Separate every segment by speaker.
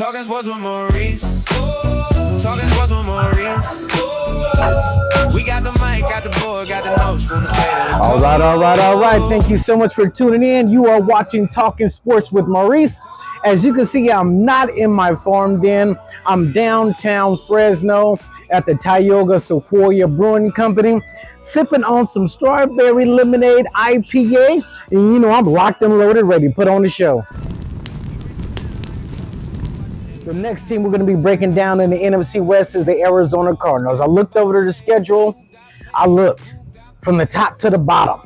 Speaker 1: Talking sports with Maurice. Talking sports with Maurice. We got the mic, got the board, got the notes from the data.
Speaker 2: All right. Thank you so much for tuning in. You are watching Talking Sports with Maurice. As you can see, I'm not in my farm den. I'm downtown Fresno at the Tioga Sequoia Brewing Company, sipping on some strawberry lemonade IPA. And you know, I'm locked and loaded, ready to put on the show. The next team we're going to be breaking down in the NFC West is the Arizona Cardinals. I looked over to the schedule. I looked from the top to the bottom.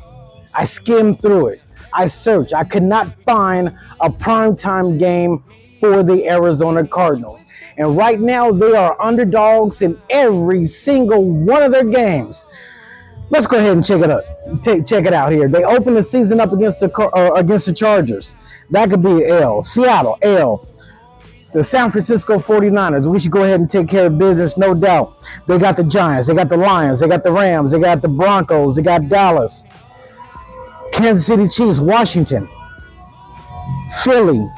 Speaker 2: I skimmed through it. I searched. I could not find a primetime game for the Arizona Cardinals. And right now, they are underdogs in every single one of their games. Let's go ahead and check it out. Check it out here. They open the season up against the Chargers. That could be L. Seattle, L. The San Francisco 49ers. We should go ahead and take care of business, no doubt. They got the Giants. They got the Lions. They got the Rams. They got the Broncos. They got Dallas. Kansas City Chiefs, Washington, Philly,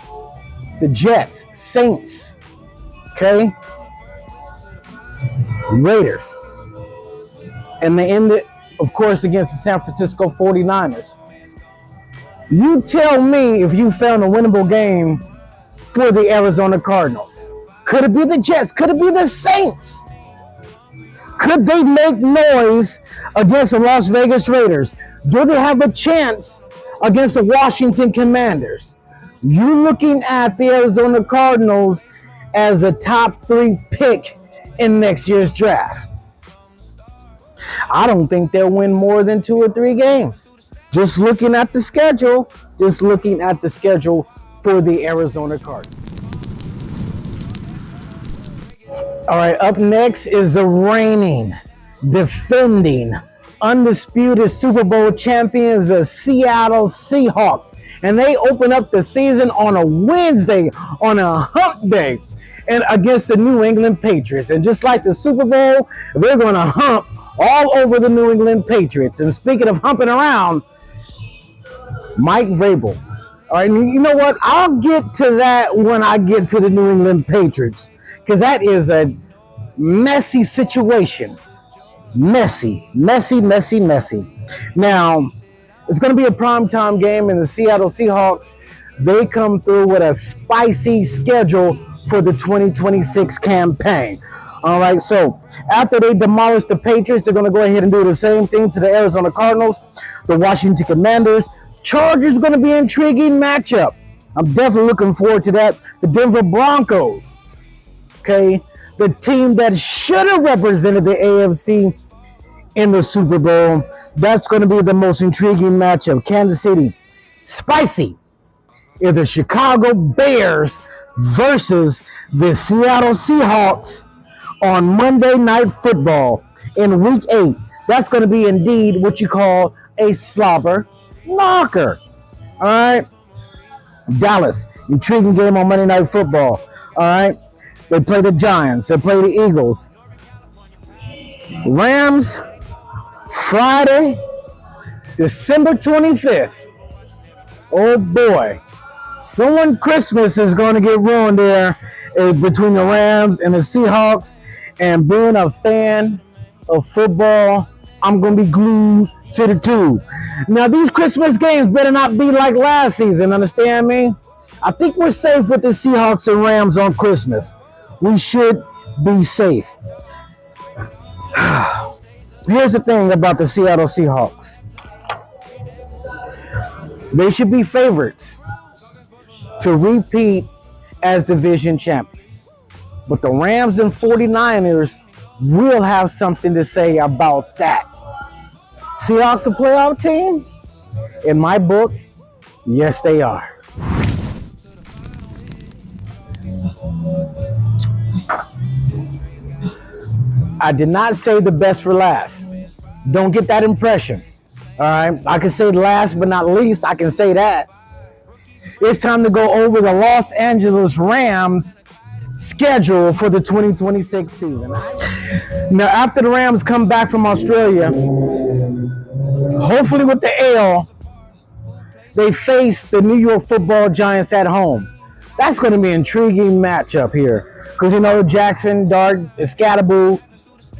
Speaker 2: the Jets, Saints, okay, Raiders, and they end it, of course, against the San Francisco 49ers. You tell me if you found a winnable game for the Arizona Cardinals. Could it be the Jets? Could it be the Saints? Could they make noise against the Las Vegas Raiders? Do they have a chance against the Washington Commanders? You're looking at the Arizona Cardinals as a top 3 pick in next year's draft. I don't think they'll win more than 2 or 3 games. Just looking at the schedule for the Arizona Cardinals. All right, up next is the reigning, defending, undisputed Super Bowl champions, the Seattle Seahawks. And they open up the season on a Wednesday, on a hump day, and against the New England Patriots. And just like the Super Bowl, they're going to hump all over the New England Patriots. And speaking of humping around, Mike Vrabel. All right, you know what? I'll get to that when I get to the New England Patriots, because that is a messy situation. Messy. Now, it's going to be a primetime game, and the Seattle Seahawks, they come through with a spicy schedule for the 2026 campaign. All right, so after they demolish the Patriots, they're going to go ahead and do the same thing to the Arizona Cardinals, the Washington Commanders. Chargers going to be an intriguing matchup. I'm definitely looking forward to that. The Denver Broncos, okay, the team that should have represented the AFC in the Super Bowl. That's going to be the most intriguing matchup. Kansas City, spicy, is the Chicago Bears versus the Seattle Seahawks on Monday Night Football in Week 8. That's going to be indeed what you call a slobber knocker. All right. Dallas, intriguing game on Monday Night Football. All right. They play the Giants. They play the Eagles. Rams, Friday, December 25th. Oh boy. Someone Christmas is going to get ruined there between the Rams and the Seahawks. And being a fan of football, I'm going to be glued to the tube. Now, these Christmas games better not be like last season, understand me? I think we're safe with the Seahawks and Rams on Christmas. We should be safe. Here's the thing about the Seattle Seahawks. They should be favorites to repeat as division champions. But the Rams and 49ers will have something to say about that. Seahawks a playoff team? In my book, yes, they are. I did not say the best for last. Don't get that impression. All right, I can say last but not least. I can say that. It's time to go over the Los Angeles Rams schedule for the 2026 season. Now, after the Rams come back from Australia, hopefully with the L, they face the New York Football Giants at home. That's going to be an intriguing matchup here. Because, you know, Jackson, Dart, Scatterboo,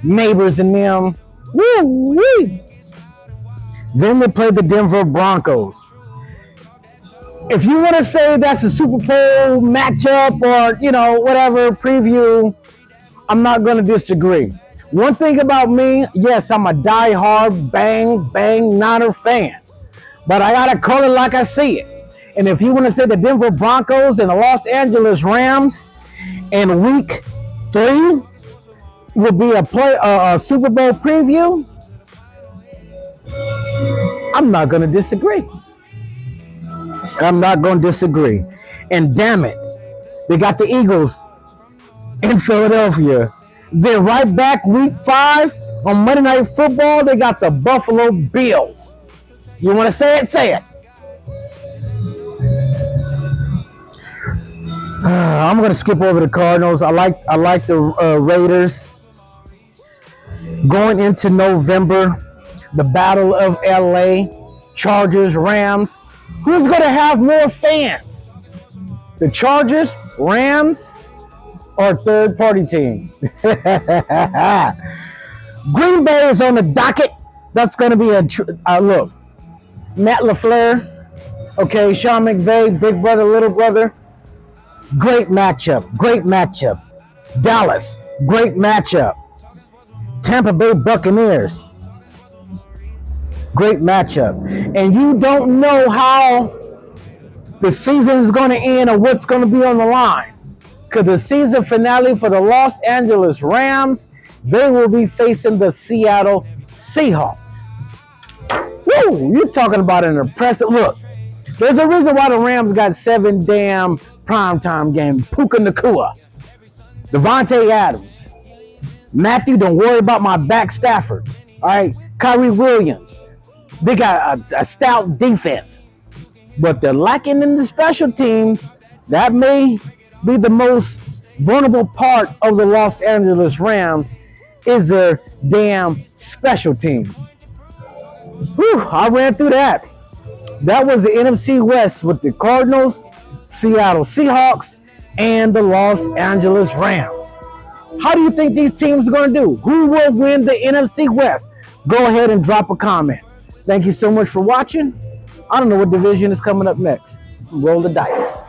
Speaker 2: Neighbors, and them. Woo-wee! Then they play the Denver Broncos. If you want to say that's a Super Bowl matchup or, you know, whatever, preview, I'm not going to disagree. One thing about me, yes, I'm a die-hard bang Niner fan. But I got to call it like I see it. And if you want to say the Denver Broncos and the Los Angeles Rams in week 3 will be a Super Bowl preview, I'm not going to disagree. I'm not going to disagree. And damn it, they got the Eagles in Philadelphia. Then right back week 5 on Monday Night Football, they got the Buffalo Bills. You want to say it? Say it. I'm going to skip over the Cardinals. I like the Raiders. Going into November, the Battle of LA, Chargers, Rams. Who's going to have more fans? The Chargers, Rams, or third-party team? Green Bay is on the docket. That's going to be look. Matt LaFleur, okay, Sean McVay, big brother, little brother. Great matchup. Dallas, great matchup. Tampa Bay Buccaneers, great matchup. And you don't know how the season is going to end or what's going to be on the line. Because the season finale for the Los Angeles Rams, they will be facing the Seattle Seahawks. Woo! You're talking about an impressive look. There's a reason why the Rams got 7 damn primetime games. Puka Nacua, Devontae Adams, Matthew, don't worry about my back Stafford. All right, Kyrie Williams. They got a stout defense. But they're lacking in the special teams. That may be the most vulnerable part of the Los Angeles Rams is their damn special teams. Whew, I ran through that. That was the NFC West with the Cardinals, Seattle Seahawks, and the Los Angeles Rams. How do you think these teams are going to do? Who will win the NFC West? Go ahead and drop a comment. Thank you so much for watching. I don't know what division is coming up next. Roll the dice.